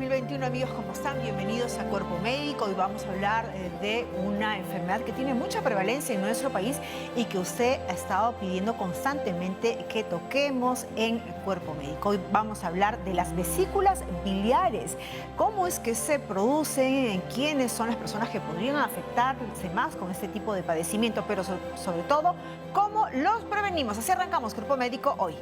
2021, amigos, ¿cómo están? Bienvenidos a Cuerpo Médico. Hoy vamos a hablar de una enfermedad que tiene mucha prevalencia en nuestro país y que usted ha estado pidiendo constantemente que toquemos en Cuerpo Médico. Hoy vamos a hablar de las vesículas biliares. ¿Cómo es que se producen? ¿Quiénes son las personas que podrían afectarse más con este tipo de padecimiento? Pero sobre todo, ¿cómo los prevenimos? Así arrancamos Cuerpo Médico hoy.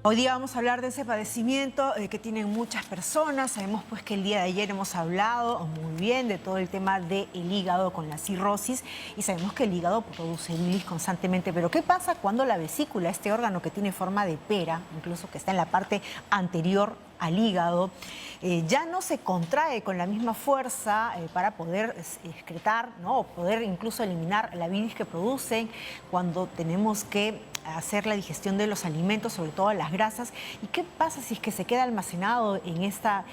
Hoy día vamos a hablar de ese padecimiento que tienen muchas personas. Sabemos pues que el día de ayer hemos hablado muy bien de todo el tema del hígado con la cirrosis y sabemos que el hígado produce bilis constantemente. Pero ¿qué pasa cuando la vesícula, este órgano que tiene forma de pera, incluso que está en la parte anterior al hígado, ya no se contrae con la misma fuerza para poder excretar, ¿no? O poder incluso eliminar la bilis que producen cuando tenemos que hacer la digestión de los alimentos, sobre todo las grasas? ¿Y qué pasa si es que se queda almacenado en esta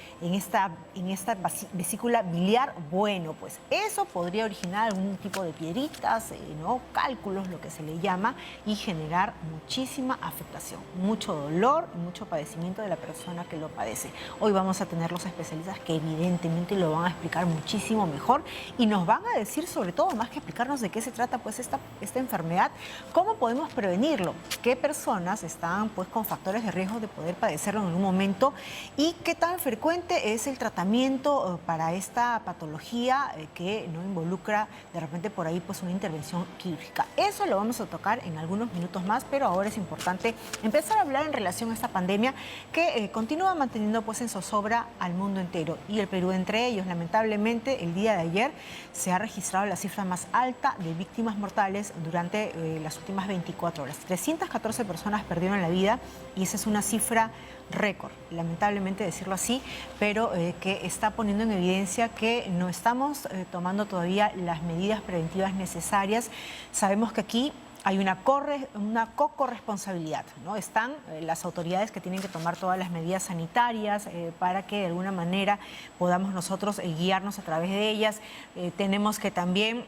vesícula biliar? Bueno, pues eso podría originar algún tipo de piedritas, ¿no? Cálculos, lo que se le llama, y generar muchísima afectación, mucho dolor y mucho padecimiento de la persona que lo padece. Hoy vamos a tener los especialistas que evidentemente lo van a explicar muchísimo mejor y nos van a decir, sobre todo, más que explicarnos de qué se trata pues esta enfermedad, cómo podemos prevenirlo, qué personas están pues con factores de riesgo de poder padecerlo en algún momento y qué tan frecuente es el tratamiento para esta patología que no involucra de repente por ahí pues una intervención quirúrgica. Eso lo vamos a tocar en algunos minutos más, pero ahora es importante empezar a hablar en relación a esta pandemia que continúa manteniendo pues en zozobra al mundo entero y el Perú entre ellos. Lamentablemente el día de ayer se ha registrado la cifra más alta de víctimas mortales durante las últimas 24 horas. 314 personas perdieron la vida y esa es una cifra récord, lamentablemente decirlo así, pero que está poniendo en evidencia que no estamos tomando todavía las medidas preventivas necesarias. Sabemos que aquí hay una co-corresponsabilidad, ¿no? Están las autoridades que tienen que tomar todas las medidas sanitarias para que de alguna manera podamos nosotros guiarnos a través de ellas. Tenemos que también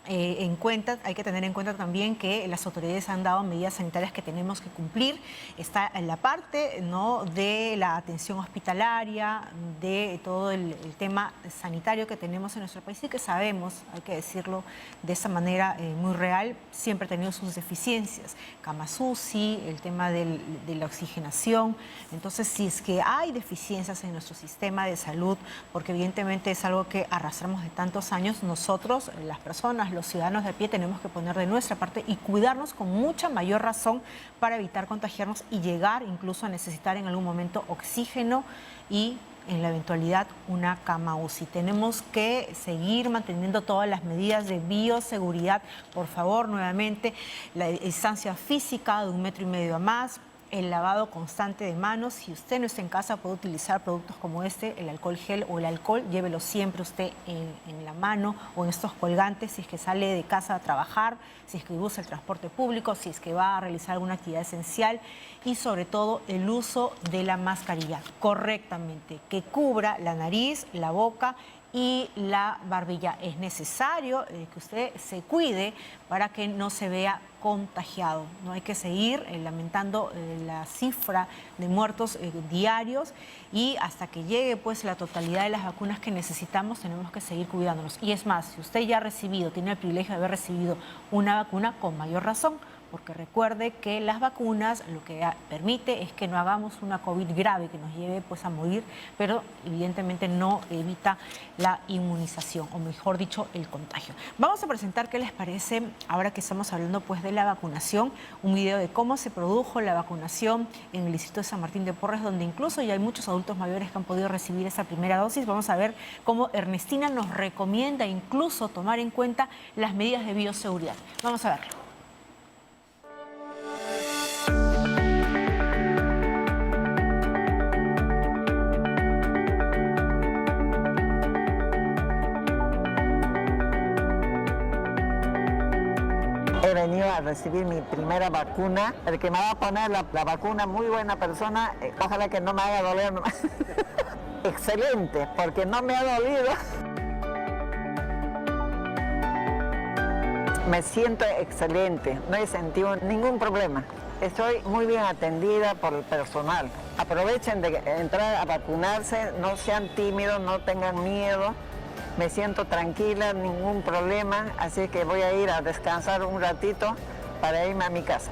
hay que tener en cuenta también que las autoridades han dado medidas sanitarias que tenemos que cumplir. Está en la parte, ¿no?, de la atención hospitalaria, de todo el tema sanitario que tenemos en nuestro país y que sabemos, hay que decirlo de esa manera muy real, siempre ha tenido sus deficiencias. Camas UCI, el tema de la oxigenación. Entonces, si es que hay deficiencias en nuestro sistema de salud, porque evidentemente es algo que arrastramos de tantos años, nosotros, las personas, los ciudadanos de a pie, tenemos que poner de nuestra parte y cuidarnos con mucha mayor razón para evitar contagiarnos y llegar incluso a necesitar en algún momento oxígeno y en la eventualidad una cama UCI. Tenemos que seguir manteniendo todas las medidas de bioseguridad. Por favor, nuevamente, la distancia física de 1,5 metros a más, el lavado constante de manos. Si usted no está en casa, puede utilizar productos como el alcohol gel o el alcohol. Llévelo siempre usted en la mano o en estos colgantes si es que sale de casa a trabajar, si es que usa el transporte público, si es que va a realizar alguna actividad esencial. Y sobre todo el uso de la mascarilla correctamente, que cubra la nariz, la boca y la barbilla. Es necesario que usted se cuide para que no se vea contagiado. No hay que seguir lamentando la cifra de muertos diarios y hasta que llegue pues la totalidad de las vacunas que necesitamos, tenemos que seguir cuidándonos. Y es más, si usted ya ha recibido, tiene el privilegio de haber recibido una vacuna, con mayor razón, porque recuerde que las vacunas lo que permite es que no hagamos una COVID grave que nos lleve pues a morir, pero evidentemente no evita la inmunización, o mejor dicho, el contagio. Vamos a presentar, ¿qué les parece? Ahora que estamos hablando pues de la vacunación, un video de cómo se produjo la vacunación en el distrito de San Martín de Porres, donde incluso ya hay muchos adultos mayores que han podido recibir esa primera dosis. Vamos a ver cómo Ernestina nos recomienda incluso tomar en cuenta las medidas de bioseguridad. Vamos a verlo. He venido a recibir mi primera vacuna. El que me va a poner la vacuna, muy buena persona, ojalá que no me haga doler nomás. Excelente, porque no me ha dolido. Me siento excelente, no he sentido ningún problema. Estoy muy bien atendida por el personal. Aprovechen de entrar a vacunarse, no sean tímidos, no tengan miedo. Me siento tranquila, ningún problema, así que voy a ir a descansar un ratito para irme a mi casa.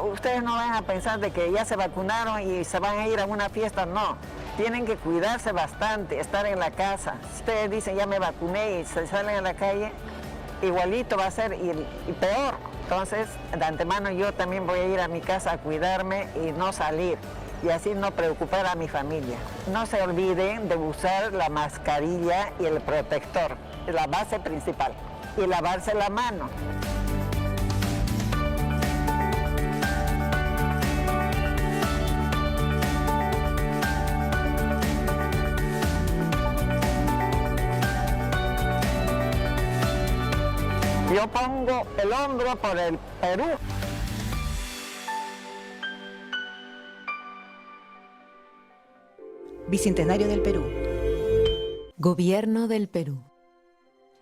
Ustedes no van a pensar de que ya se vacunaron y se van a ir a una fiesta, no. Tienen que cuidarse bastante, estar en la casa. Si ustedes dicen ya me vacuné y se salen a la calle, igualito va a ser y peor. Entonces, de antemano yo también voy a ir a mi casa a cuidarme y no salir. Y así no preocupar a mi familia. No se olviden de usar la mascarilla y el protector, la base principal. Y lavarse la mano. Yo pongo el hombro por el Perú. Bicentenario del Perú. Gobierno del Perú.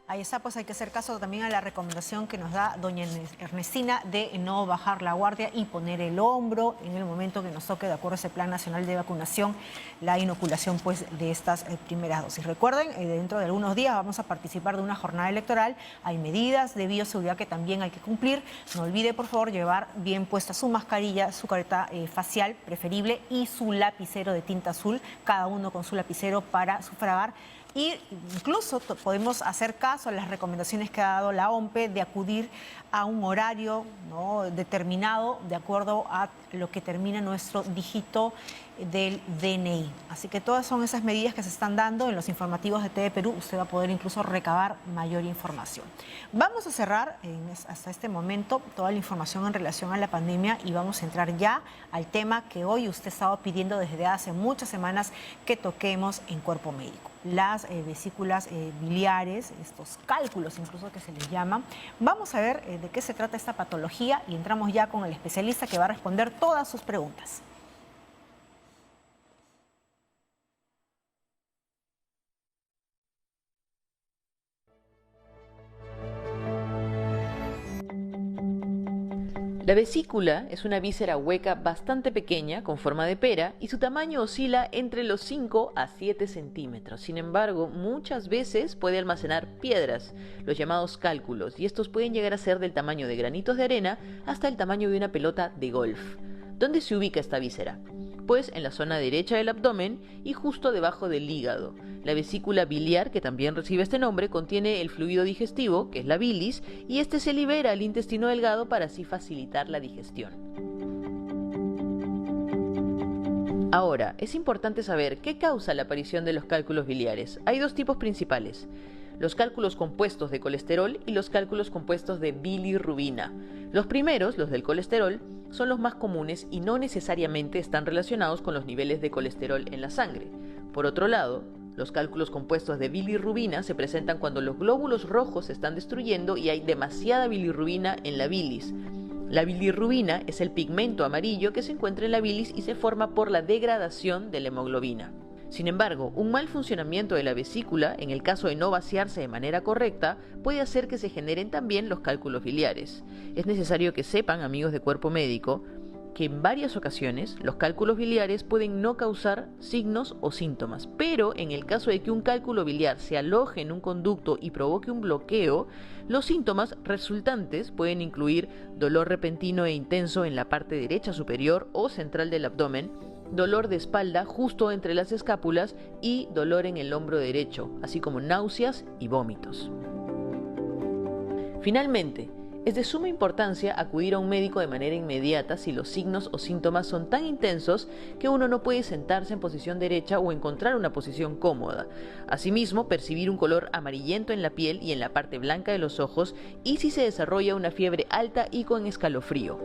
Ahí está, pues hay que hacer caso también a la recomendación que nos da doña Ernestina de no bajar la guardia y poner el hombro en el momento que nos toque, de acuerdo a ese Plan Nacional de Vacunación, la inoculación pues de estas primeras dosis. Recuerden, dentro de algunos días vamos a participar de una jornada electoral. Hay medidas de bioseguridad que también hay que cumplir. No olvide, por favor, llevar bien puesta su mascarilla, su careta facial preferible y su lapicero de tinta azul, cada uno con su lapicero para sufragar. Y incluso podemos hacer caso a las recomendaciones que ha dado la OMPE de acudir a un horario, ¿no?, determinado de acuerdo a lo que termina nuestro dígito del DNI. Así que todas son esas medidas que se están dando en los informativos de TV Perú. Usted va a poder incluso recabar mayor información. Vamos a cerrar hasta este momento toda la información en relación a la pandemia y vamos a entrar ya al tema que hoy usted estaba pidiendo desde hace muchas semanas que toquemos en Cuerpo Médico. Las vesículas biliares, estos cálculos incluso que se les llaman. Vamos a ver de qué se trata esta patología y entramos ya con el especialista que va a responder todas sus preguntas. La vesícula es una víscera hueca bastante pequeña, con forma de pera, y su tamaño oscila entre los 5 a 7 centímetros. Sin embargo, muchas veces puede almacenar piedras, los llamados cálculos, y estos pueden llegar a ser del tamaño de granitos de arena hasta el tamaño de una pelota de golf. ¿Dónde se ubica esta víscera? Pues en la zona derecha del abdomen y justo debajo del hígado. La vesícula biliar, que también recibe este nombre, contiene el fluido digestivo, que es la bilis, y este se libera al intestino delgado para así facilitar la digestión. Ahora, es importante saber qué causa la aparición de los cálculos biliares. Hay dos tipos principales: los cálculos compuestos de colesterol y los cálculos compuestos de bilirrubina. Los primeros, los del colesterol, son los más comunes y no necesariamente están relacionados con los niveles de colesterol en la sangre. Por otro lado, los cálculos compuestos de bilirrubina se presentan cuando los glóbulos rojos se están destruyendo y hay demasiada bilirrubina en la bilis. La bilirrubina es el pigmento amarillo que se encuentra en la bilis y se forma por la degradación de la hemoglobina. Sin embargo, un mal funcionamiento de la vesícula, en el caso de no vaciarse de manera correcta, puede hacer que se generen también los cálculos biliares. Es necesario que sepan, amigos de Cuerpo Médico, que en varias ocasiones los cálculos biliares pueden no causar signos o síntomas, pero en el caso de que un cálculo biliar se aloje en un conducto y provoque un bloqueo, los síntomas resultantes pueden incluir dolor repentino e intenso en la parte derecha superior o central del abdomen, dolor de espalda justo entre las escápulas y dolor en el hombro derecho, así como náuseas y vómitos. Finalmente, es de suma importancia acudir a un médico de manera inmediata si los signos o síntomas son tan intensos que uno no puede sentarse en posición derecha o encontrar una posición cómoda. Asimismo, percibir un color amarillento en la piel y en la parte blanca de los ojos, y si se desarrolla una fiebre alta y con escalofrío.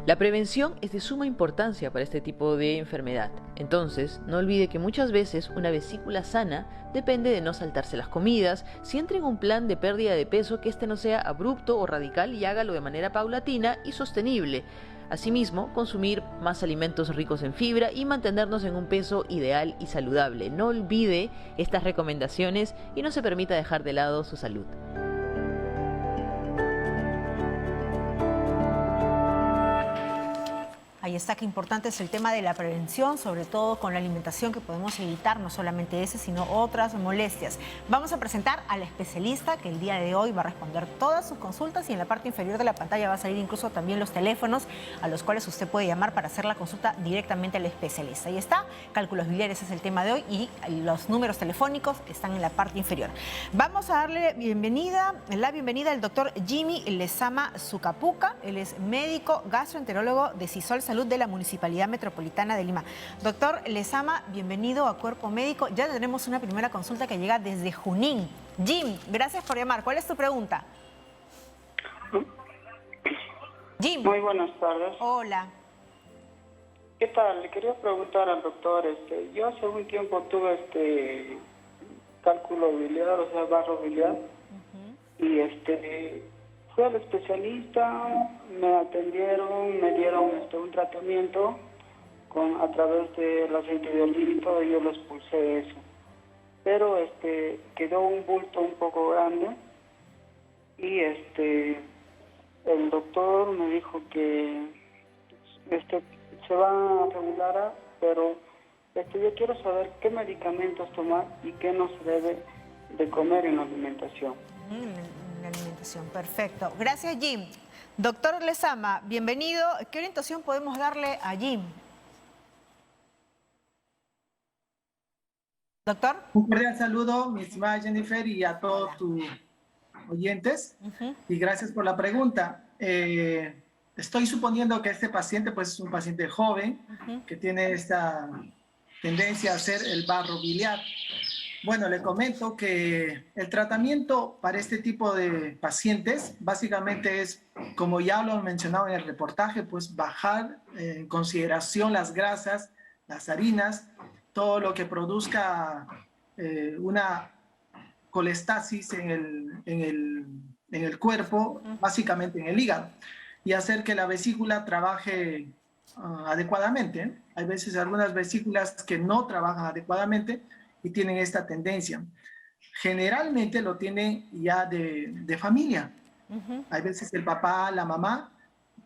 La prevención es de suma importancia para este tipo de enfermedad. Entonces, no olvide que muchas veces una vesícula sana depende de no saltarse las comidas, si entra en un plan de pérdida de peso que este no sea abrupto o radical y hágalo de manera paulatina y sostenible. Asimismo, consumir más alimentos ricos en fibra y mantenernos en un peso ideal y saludable. No olvide estas recomendaciones y no se permita dejar de lado su salud. Ahí está, que importante es el tema de la prevención, sobre todo con la alimentación, que podemos evitar no solamente ese, sino otras molestias. Vamos a presentar al especialista que el día de hoy va a responder todas sus consultas, y en la parte inferior de la pantalla va a salir incluso también los teléfonos a los cuales usted puede llamar para hacer la consulta directamente al especialista. Ahí está, cálculos biliares es el tema de hoy y los números telefónicos están en la parte inferior. Vamos a darle la bienvenida al doctor Jimmy Lezama Sucapuca. Él es médico gastroenterólogo de Sisol Salud de la Municipalidad Metropolitana de Lima. Doctor Lezama, bienvenido a Cuerpo Médico. Ya tenemos una primera consulta que llega desde Junín. Jim, gracias por llamar. ¿Cuál es tu pregunta? Jim. Muy buenas tardes. Hola. ¿Qué tal? Le quería preguntar al doctor, yo hace un tiempo tuve cálculo biliar, o sea, barro biliar, y fui al especialista, me atendieron, me dieron un tratamiento a través del aceite de oliva y todo, y yo lo expulsé eso. Pero quedó un bulto un poco grande, y el doctor me dijo que se va a regular, pero yo quiero saber qué medicamentos tomar y qué no se debe de comer en la alimentación. La alimentación, perfecto. Gracias, Jim. Doctor Lezama, bienvenido. ¿Qué orientación podemos darle a Jim? Doctor. Un cordial saludo, mi estimada Jennifer, y a todos tus oyentes. Y gracias por la pregunta. Estoy suponiendo que este paciente pues, es un paciente joven que tiene esta tendencia a hacer el barro biliar. Bueno, le comento que el tratamiento para este tipo de pacientes básicamente es, como ya lo he mencionado en el reportaje, pues bajar en consideración las grasas, las harinas, todo lo que produzca una colestasis en el cuerpo, básicamente en el hígado, y hacer que la vesícula trabaje adecuadamente. Hay veces algunas vesículas que no trabajan adecuadamente y tienen esta tendencia. Generalmente lo tienen ya de familia. Hay veces el papá, la mamá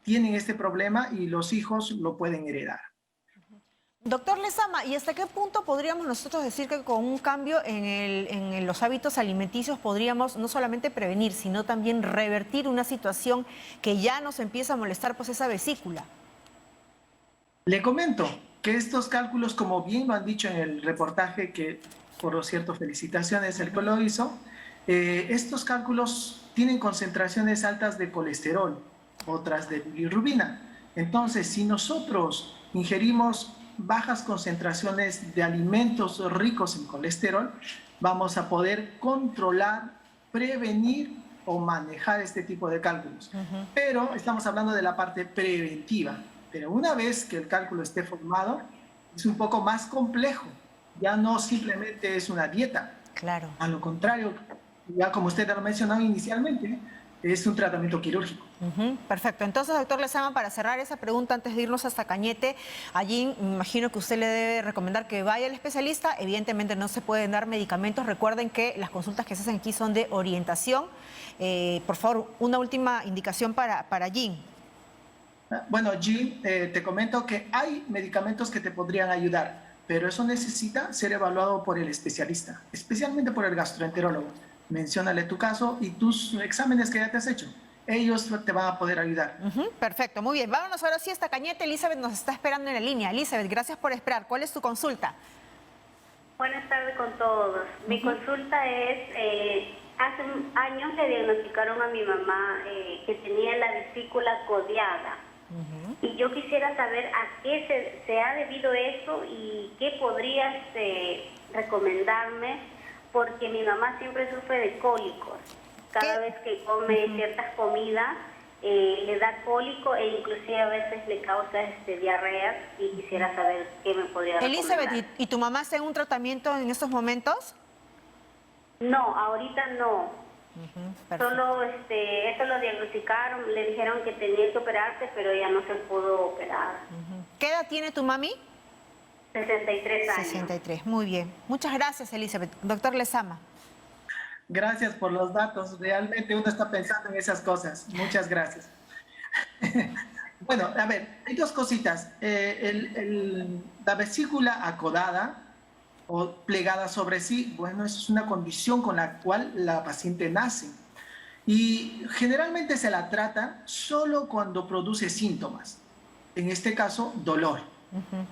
tienen este problema y los hijos lo pueden heredar. Doctor Lezama, ¿y hasta qué punto podríamos nosotros decir que con un cambio en los hábitos alimenticios podríamos no solamente prevenir, sino también revertir una situación que ya nos empieza a molestar pues esa vesícula? Le comento que estos cálculos, como bien lo han dicho en el reportaje, que por cierto felicitaciones el que lo hizo, estos cálculos tienen concentraciones altas de colesterol, otras de bilirrubina. Entonces, si nosotros ingerimos bajas concentraciones de alimentos ricos en colesterol, vamos a poder controlar, prevenir o manejar este tipo de cálculos. Pero estamos hablando de la parte preventiva. Pero una vez que el cálculo esté formado, es un poco más complejo. Ya no simplemente es una dieta. Claro. A lo contrario, ya como usted lo mencionó inicialmente, es un tratamiento quirúrgico. Perfecto. Entonces, doctor Lezama, para cerrar esa pregunta, antes de irnos hasta Cañete, allí me imagino que usted le debe recomendar que vaya al especialista. Evidentemente no se pueden dar medicamentos. Recuerden que las consultas que se hacen aquí son de orientación. Por favor, una última indicación para Jim. Bueno, Jim, te comento que hay medicamentos que te podrían ayudar, pero eso necesita ser evaluado por el especialista, especialmente por el gastroenterólogo. Menciónale tu caso y tus exámenes que ya te has hecho. Ellos te van a poder ayudar. Perfecto, muy bien. Vámonos ahora sí hasta Cañete. Elizabeth nos está esperando en la línea. Elizabeth, gracias por esperar. ¿Cuál es tu consulta? Buenas tardes con todos. Mi consulta es, hace años le diagnosticaron a mi mamá que tenía la vesícula codiada. Y yo quisiera saber a qué se ha debido eso y qué podrías recomendarme, porque mi mamá siempre sufre de cólicos. Cada vez que come ciertas comidas le da cólico e inclusive a veces le causa diarrea y quisiera saber qué me podría recomendar. Elizabeth, ¿y tu mamá está en un tratamiento en estos momentos? No, ahorita no. Perfecto. Solo eso lo diagnosticaron, le dijeron que tenía que operarse, pero ella no se pudo operar. ¿Qué edad tiene tu mami? 63 años. 63, muy bien. Muchas gracias, Elizabeth. Doctor Lezama. Gracias por los datos. Realmente uno está pensando en esas cosas. Muchas gracias. Bueno, a ver, hay dos cositas. La vesícula acodada o plegada sobre sí, bueno, eso es una condición con la cual la paciente nace. Y generalmente se la trata solo cuando produce síntomas. En este caso, dolor.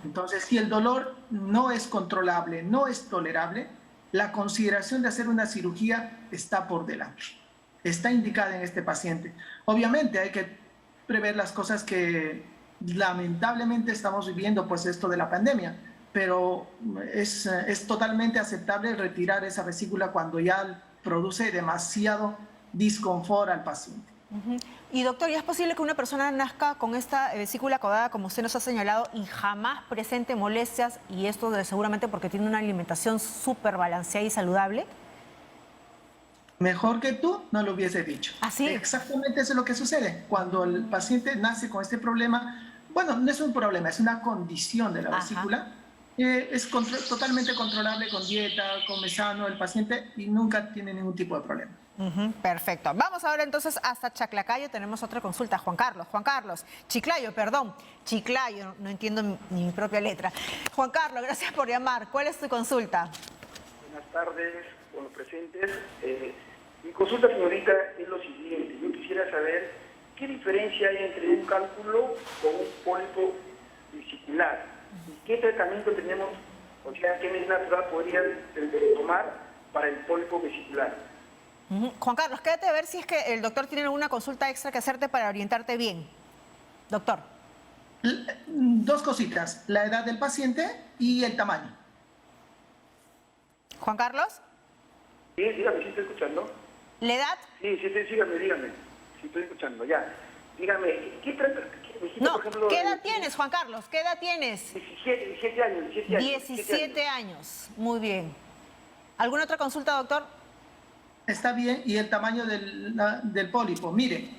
Entonces, si el dolor no es controlable, no es tolerable, la consideración de hacer una cirugía está por delante. Está indicada en este paciente. Obviamente hay que prever las cosas que lamentablemente estamos viviendo, pues esto de la pandemia, pero es totalmente aceptable retirar esa vesícula cuando ya produce demasiado disconfort al paciente. Y doctor, ¿y es posible que una persona nazca con esta vesícula acodada, como usted nos ha señalado, y jamás presente molestias, y esto seguramente porque tiene una alimentación súper balanceada y saludable? Mejor que tú no lo hubiese dicho. ¿Ah, sí? Exactamente eso es lo que sucede. Cuando el paciente nace con este problema, bueno, no es un problema, es una condición de la vesícula. Es totalmente controlable con dieta, come sano el paciente y nunca tiene ningún tipo de problema. Perfecto. Vamos ahora entonces hasta Chaclacayo. Tenemos otra consulta. Juan Carlos. Chiclayo, perdón. Chiclayo, no entiendo ni mi propia letra. Juan Carlos, gracias por llamar. ¿Cuál es tu consulta? Buenas tardes con los presentes. Mi consulta, señorita, es lo siguiente. Yo quisiera saber qué diferencia hay entre un cálculo con un pólipo vesicular. ¿Y qué tratamiento tenemos, o sea, qué medida natural podrían tomar para el pólipo vesicular? Juan Carlos, quédate a ver si es que el doctor tiene alguna consulta extra que hacerte para orientarte bien. Doctor. Dos cositas, la edad del paciente y el tamaño. Juan Carlos. Sí, dígame, ¿sí estoy escuchando? ¿La edad? Sí, dígame. Sí, estoy escuchando, ya. Dígame, ¿qué trata? No, por ejemplo, ¿qué edad tienes, Juan Carlos? ¿Qué edad tienes? 17 años. 17 años, muy bien. ¿Alguna otra consulta, doctor? Está bien, y el tamaño del pólipo. Mire,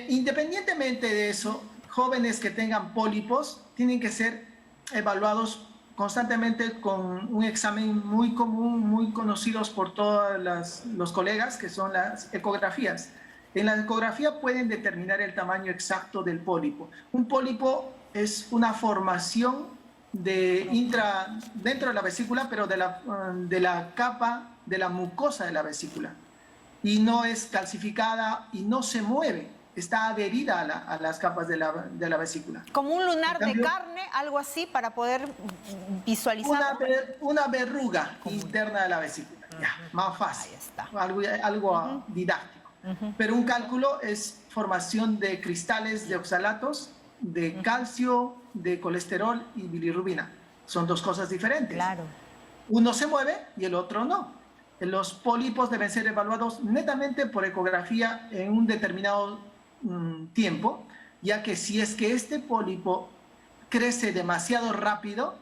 independientemente de eso, jóvenes que tengan pólipos tienen que ser evaluados constantemente con un examen muy común, muy conocidos por todos los colegas, que son las ecografías. En la ecografía pueden determinar el tamaño exacto del pólipo. Un pólipo es una formación dentro de la vesícula, pero de la capa de la mucosa de la vesícula. Y no es calcificada y no se mueve. Está adherida a las capas de la vesícula. Como un lunar de carne, algo así, para poder visualizar. Una verruga interna de la vesícula. Ya, más fácil. Ahí está. Algo didáctico. Pero un cálculo es formación de cristales de oxalatos, de calcio, de colesterol y bilirrubina. Son dos cosas diferentes. Claro. Uno se mueve y el otro no. Los pólipos deben ser evaluados netamente por ecografía en un determinado tiempo, ya que si es que este pólipo crece demasiado rápido,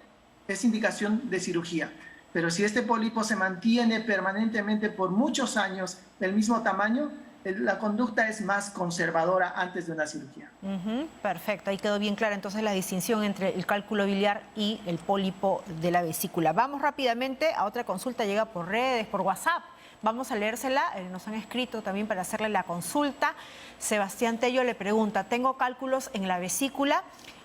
es indicación de cirugía. Pero si este pólipo se mantiene permanentemente por muchos años del mismo tamaño, la conducta es más conservadora antes de una cirugía. Perfecto, ahí quedó bien clara entonces la distinción entre el cálculo biliar y el pólipo de la vesícula. Vamos rápidamente a otra consulta, llega por redes, por WhatsApp. Vamos a leérsela, nos han escrito también para hacerle la consulta. Sebastián Tello le pregunta, tengo cálculos en la vesícula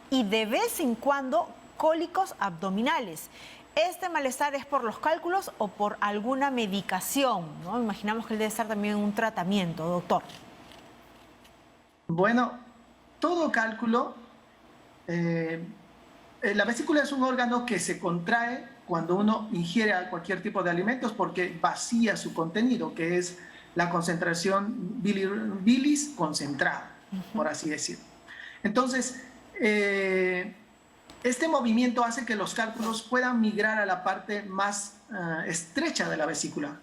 y de vez en cuando cólicos abdominales. ¿Este malestar es por los cálculos o por alguna medicación, ¿no? Imaginamos que él debe estar también en un tratamiento, doctor. Bueno, todo cálculo, la vesícula es un órgano que se contrae cuando uno ingiere cualquier tipo de alimentos porque vacía su contenido, que es la concentración bilis concentrada, por así decirlo. Entonces, este movimiento hace que los cálculos puedan migrar a la parte más estrecha de la vesícula.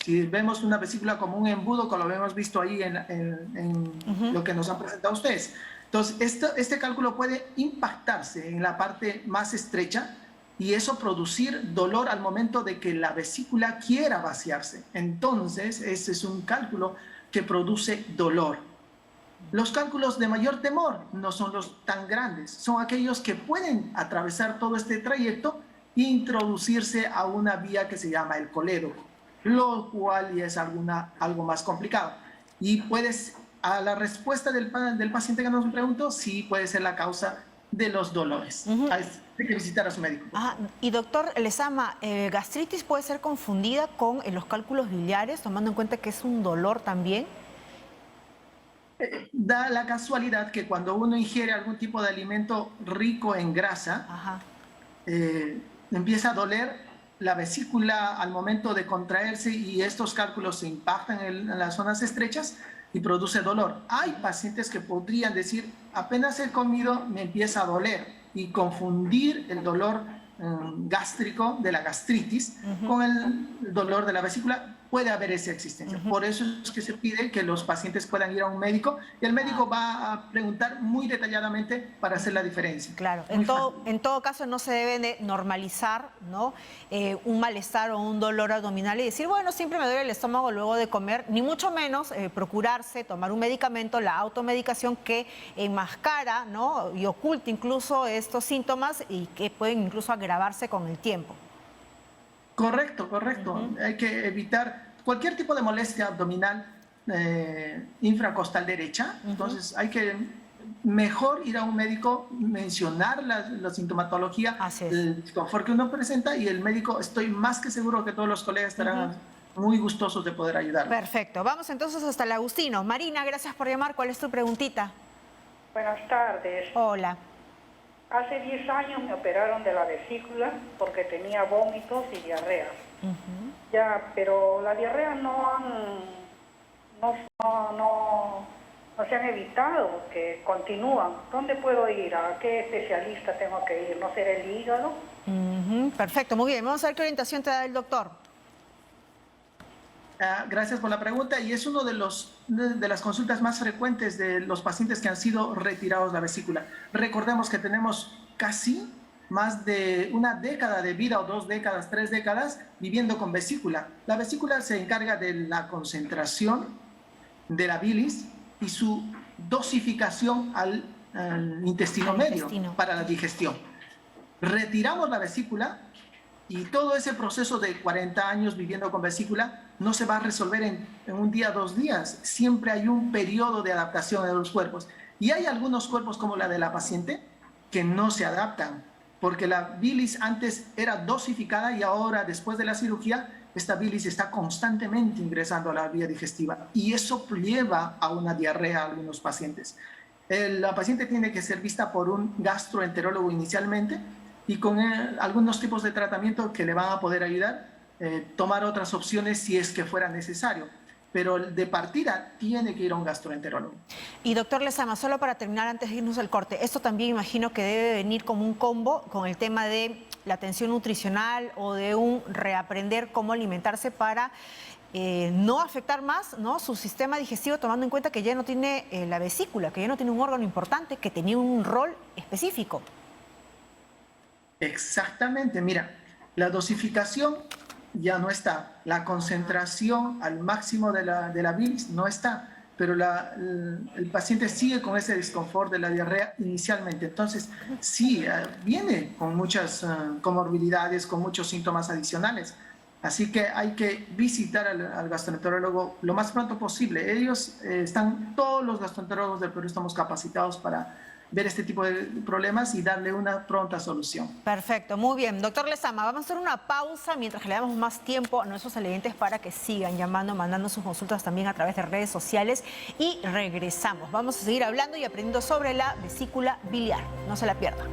Si vemos una vesícula como un embudo, como lo hemos visto ahí en lo que nos han presentado ustedes. Entonces, este cálculo puede impactarse en la parte más estrecha y eso producir dolor al momento de que la vesícula quiera vaciarse. Entonces, ese es un cálculo que produce dolor. Los cálculos de mayor temor no son los tan grandes, son aquellos que pueden atravesar todo este trayecto e introducirse a una vía que se llama el colédoco, lo cual ya es algo más complicado. Y a la respuesta del paciente que nos preguntó, sí puede ser la causa de los dolores. Hay que visitar a su médico. Y doctor Lezama, ¿gastritis puede ser confundida con los cálculos biliares, tomando en cuenta que es un dolor también? Da la casualidad que cuando uno ingiere algún tipo de alimento rico en grasa, empieza a doler la vesícula al momento de contraerse y estos cálculos se impactan en las zonas estrechas y produce dolor. Hay pacientes que podrían decir, apenas he comido, me empieza a doler, y confundir el dolor gástrico de la gastritis con el dolor de la vesícula. Puede haber esa existencia. Por eso es que se pide que los pacientes puedan ir a un médico y el médico va a preguntar muy detalladamente para hacer la diferencia. Claro, en todo caso no se debe de normalizar, ¿no? Un malestar o un dolor abdominal y decir, bueno, siempre me duele el estómago luego de comer, ni mucho menos procurarse tomar un medicamento, la automedicación que enmascara, ¿no? Y oculta incluso estos síntomas y que pueden incluso agravarse con el tiempo. Correcto. Hay que evitar cualquier tipo de molestia abdominal infracostal derecha. Entonces hay que mejor ir a un médico, mencionar la sintomatología, el disconfort que uno presenta, y el médico, estoy más que seguro que todos los colegas estarán muy gustosos de poder ayudar. Perfecto. Vamos entonces hasta el Agustino. Marina, gracias por llamar. ¿Cuál es tu preguntita? Buenas tardes. Hola. Hace 10 años me operaron de la vesícula porque tenía vómitos y diarrea. Ya, pero la diarrea no se han evitado, que continúan. ¿Dónde puedo ir? ¿A qué especialista tengo que ir? ¿No será el hígado? Perfecto, muy bien. Vamos a ver qué orientación te da el doctor. Gracias por la pregunta, y es uno de las consultas más frecuentes de los pacientes que han sido retirados la vesícula. Recordemos que tenemos casi más de una década de vida, o 2 décadas, 3 décadas, viviendo con vesícula. La vesícula se encarga de la concentración de la bilis y su dosificación al intestino medio para la digestión. Retiramos la vesícula y todo ese proceso de 40 años viviendo con vesícula no se va a resolver en un día, 2 días. Siempre hay un periodo de adaptación de los cuerpos. Y hay algunos cuerpos, como la de la paciente, que no se adaptan, porque la bilis antes era dosificada y ahora, después de la cirugía, esta bilis está constantemente ingresando a la vía digestiva. Y eso lleva a una diarrea a algunos pacientes. La paciente tiene que ser vista por un gastroenterólogo inicialmente, y con algunos tipos de tratamiento que le van a poder ayudar, tomar otras opciones si es que fuera necesario. Pero de partida tiene que ir a un gastroenterólogo. Y doctor Lezama, solo para terminar antes de irnos al corte, esto también imagino que debe venir como un combo con el tema de la atención nutricional o de un reaprender cómo alimentarse para no afectar más, ¿no?, su sistema digestivo, tomando en cuenta que ya no tiene la vesícula, que ya no tiene un órgano importante, que tenía un rol específico. Exactamente, mira, la dosificación ya no está, la concentración al máximo de la bilis no está, pero el paciente sigue con ese disconfort de la diarrea inicialmente. Entonces, sí, viene con muchas comorbilidades, con muchos síntomas adicionales. Así que hay que visitar al gastroenterólogo lo más pronto posible. Ellos todos los gastroenterólogos del Perú estamos capacitados para ver este tipo de problemas y darle una pronta solución. Perfecto, muy bien. Doctor Lezama, vamos a hacer una pausa mientras que le damos más tiempo a nuestros televidentes para que sigan llamando, mandando sus consultas también a través de redes sociales, y regresamos. Vamos a seguir hablando y aprendiendo sobre la vesícula biliar. No se la pierda.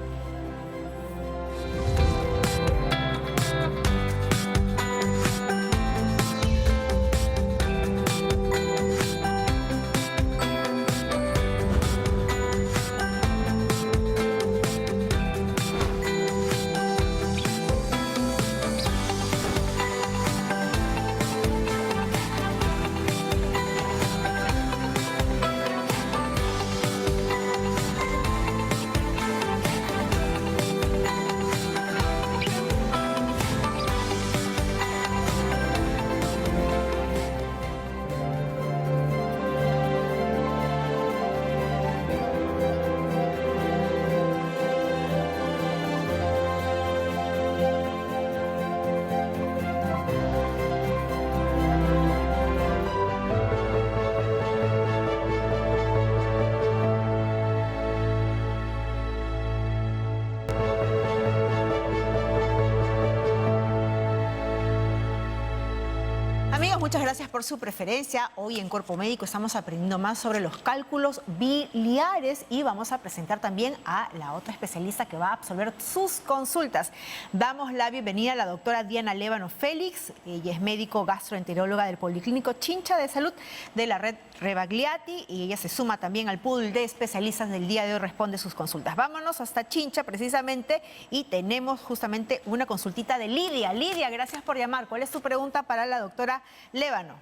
amigos, muchas gracias por su preferencia. Hoy en Cuerpo Médico estamos aprendiendo más sobre los cálculos biliares y vamos a presentar también a la otra especialista que va a absolver sus consultas. Damos la bienvenida a la doctora Diana Lévano Félix. Ella es médico gastroenteróloga del Policlínico Chincha de Salud de la red Rebagliati y ella se suma también al pool de especialistas del día de hoy, responde sus consultas. Vámonos hasta Chincha precisamente y tenemos justamente una consultita de Lidia. Lidia, gracias por llamar. ¿Cuál es tu pregunta para la doctora Lévano?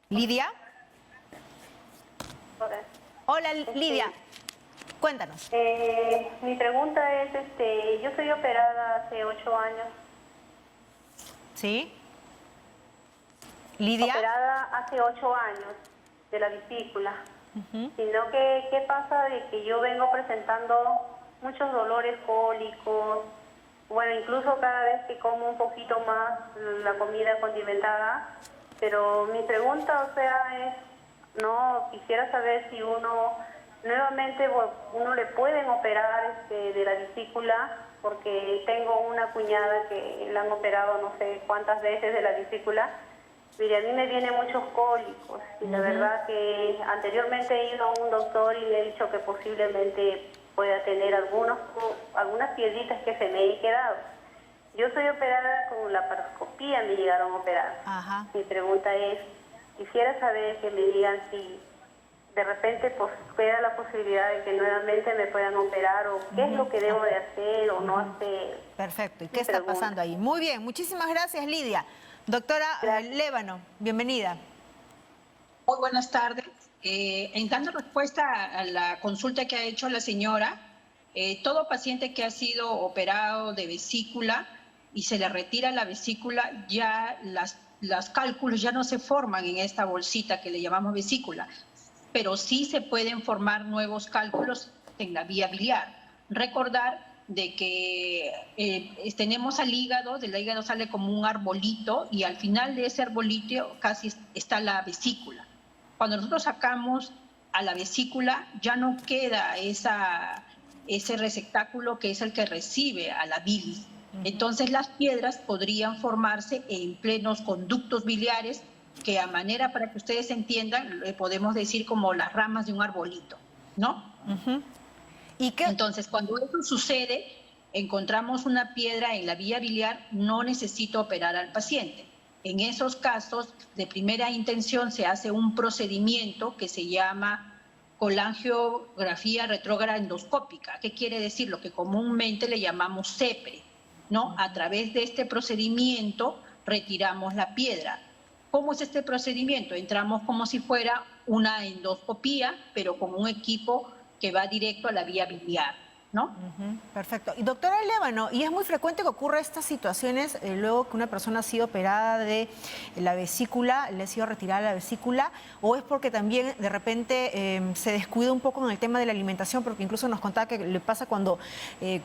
Lidia. Hola Lidia, cuéntanos. Mi pregunta es, yo soy operada hace 8 años. ¿Sí? Lidia. Operada hace 8 años de la vesícula. Sino que, ¿qué pasa? De que yo vengo presentando muchos dolores cólicos. Bueno, incluso cada vez que como un poquito más la comida condimentada. Pero mi pregunta, o sea, es, no, quisiera saber si nuevamente uno le pueden operar de la vesícula, porque tengo una cuñada que la han operado no sé cuántas veces de la vesícula. Mire, a mí me vienen muchos cólicos y la verdad que anteriormente he ido a un doctor y me he dicho que posiblemente pueda tener algunas piedritas que se me han quedado. Yo soy operada con laparoscopía, me llegaron a operar. Mi pregunta es, quisiera saber que me digan si de repente queda la posibilidad de que nuevamente me puedan operar o qué es lo que debo de hacer o no hacer. Perfecto, ¿y qué está pasando ahí? Muy bien, muchísimas gracias Lidia. Doctora Lévano, bienvenida. Muy buenas tardes. En dando respuesta a la consulta que ha hecho la señora, todo paciente que ha sido operado de vesícula y se le retira la vesícula, ya los cálculos ya no se forman en esta bolsita que le llamamos vesícula, pero sí se pueden formar nuevos cálculos en la vía biliar. Recordar de que tenemos al hígado, del hígado sale como un arbolito y al final de ese arbolito casi está la vesícula. Cuando nosotros sacamos a la vesícula ya no queda ese receptáculo que es el que recibe a la bilis. Entonces las piedras podrían formarse en plenos conductos biliares que a manera, para que ustedes entiendan, le podemos decir como las ramas de un arbolito, ¿no? ¿Y qué? Entonces, cuando eso sucede, encontramos una piedra en la vía biliar, no necesito operar al paciente. En esos casos, de primera intención, se hace un procedimiento que se llama colangiografía retrógrada endoscópica. ¿Qué quiere decir? Lo que comúnmente le llamamos CEPRE, ¿no? A través de este procedimiento retiramos la piedra. ¿Cómo es este procedimiento? Entramos como si fuera una endoscopía, pero con un equipo que va directo a la vía biliar, ¿no? Perfecto. Y doctora Lévano, ¿y es muy frecuente que ocurra estas situaciones luego que una persona ha sido operada de la vesícula, le ha sido retirada la vesícula, o es porque también de repente se descuida un poco en el tema de la alimentación, porque incluso nos contaba que le pasa cuando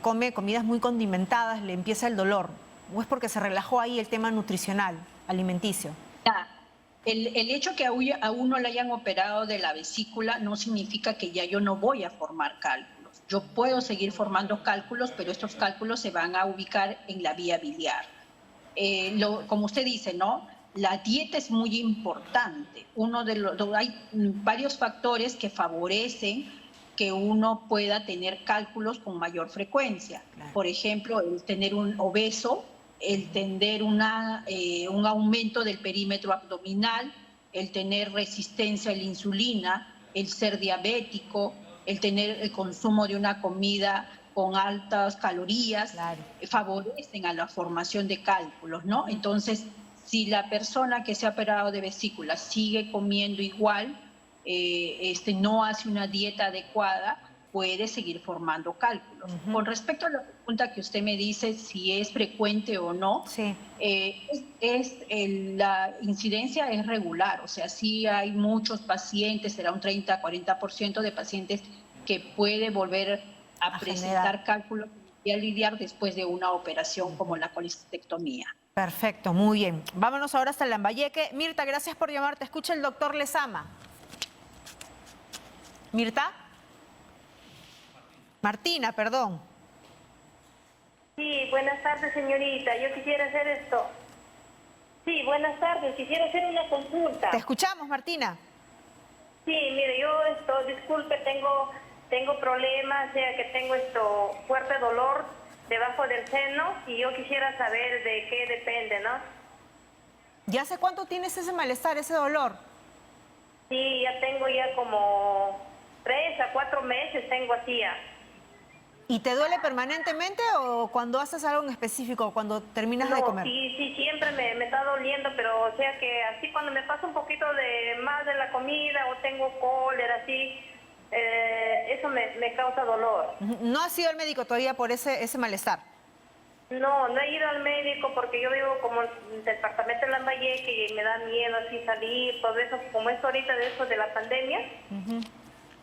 come comidas muy condimentadas, le empieza el dolor, o es porque se relajó ahí el tema nutricional, alimenticio? El hecho que a uno le hayan operado de la vesícula no significa que ya yo no voy a formar cálculos. Yo puedo seguir formando cálculos, pero estos cálculos se van a ubicar en la vía biliar. Como usted dice, ¿no? La dieta es muy importante. Hay varios factores que favorecen que uno pueda tener cálculos con mayor frecuencia. Por ejemplo, el tener un obeso, el tener un aumento del perímetro abdominal, el tener resistencia a la insulina, el ser diabético, el tener el consumo de una comida con altas calorías, favorecen a la formación de cálculos, ¿no? Entonces, si la persona que se ha operado de vesícula sigue comiendo igual, no hace una dieta adecuada, puede seguir formando cálculos. Con respecto a la pregunta que usted me dice, si es frecuente o no, la incidencia es regular, o sea, sí hay muchos pacientes, será un 30-40% de pacientes que puede volver a presentar cálculos y a lidiar después de una operación como la colistectomía. Perfecto, muy bien. Vámonos ahora hasta Lambayeque. Mirta, gracias por llamar. Te escucha el doctor Lezama. Mirta. Martina, perdón. Sí, buenas tardes, señorita. Yo quisiera hacer esto. Sí, buenas tardes. Quisiera hacer una consulta. Te escuchamos, Martina. Sí, mire, yo disculpe, tengo problemas, o sea que tengo fuerte dolor debajo del seno y yo quisiera saber de qué depende, ¿no? ¿Ya hace cuánto tienes ese malestar, ese dolor? Sí, ya tengo como 3 a 4 meses tengo así ya. ¿Y te duele permanentemente o cuando haces algo en específico, cuando terminas de comer? Sí, siempre me está doliendo, pero o sea que así cuando me pasa un poquito más de la comida o tengo cólera, así, eso me causa dolor. ¿No has ido al médico todavía por ese malestar? No he ido al médico porque yo vivo como en el departamento de Lambayeque y me da miedo así salir, todo eso, como es ahorita de eso de la pandemia.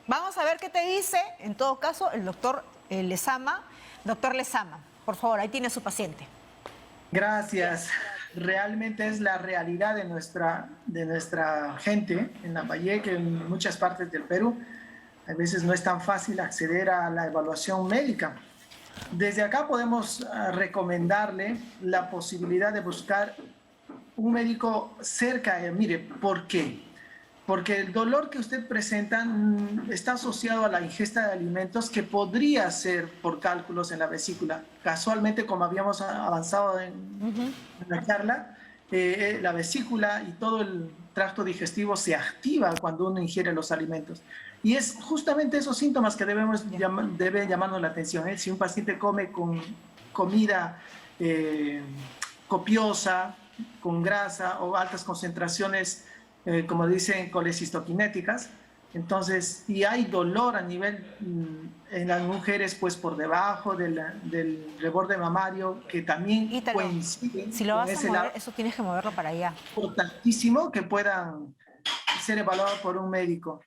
Vamos a ver qué te dice, en todo caso, el doctor Lezama. Doctor Lezama, por favor, ahí tiene su paciente. Gracias. Realmente es la realidad de nuestra gente en Lambayeque, en muchas partes del Perú. A veces no es tan fácil acceder a la evaluación médica. Desde acá podemos recomendarle la posibilidad de buscar un médico cerca. Mire, ¿por qué? Porque el dolor que usted presenta está asociado a la ingesta de alimentos que podría ser por cálculos en la vesícula. Casualmente, como habíamos avanzado en la charla, la vesícula y todo el tracto digestivo se activa cuando uno ingiere los alimentos. Y es justamente esos síntomas que debe llamarnos la atención. Si un paciente come con comida copiosa, con grasa o altas concentraciones, como dicen, colecistoquinéticas, entonces, y hay dolor a nivel en las mujeres, pues por debajo del reborde mamario, que también Ítalo, coincide. si lo vas a mover, lado, eso tienes que moverlo para allá. Importantísimo que puedan ser evaluados por un médico.